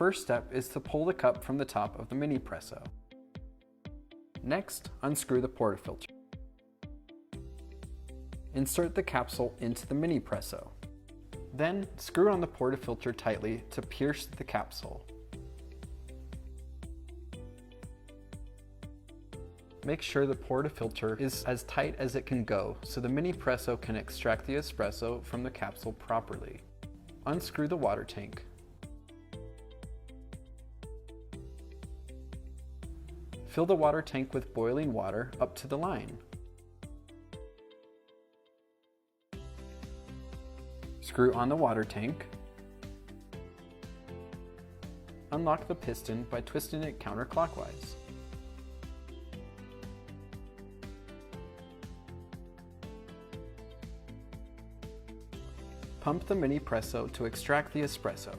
First step is to pull the cup from the top of the mini presso. Next, unscrew the portafilter. Insert the capsule into the mini presso. Then, screw on the portafilter tightly to pierce the capsule. Make sure the portafilter is as tight as it can go so the mini presso can extract the espresso from the capsule properly. Unscrew the water tank. Fill the water tank with boiling water up to the line. Screw on the water tank. Unlock the piston by twisting it counterclockwise. Pump the mini presso to extract the espresso.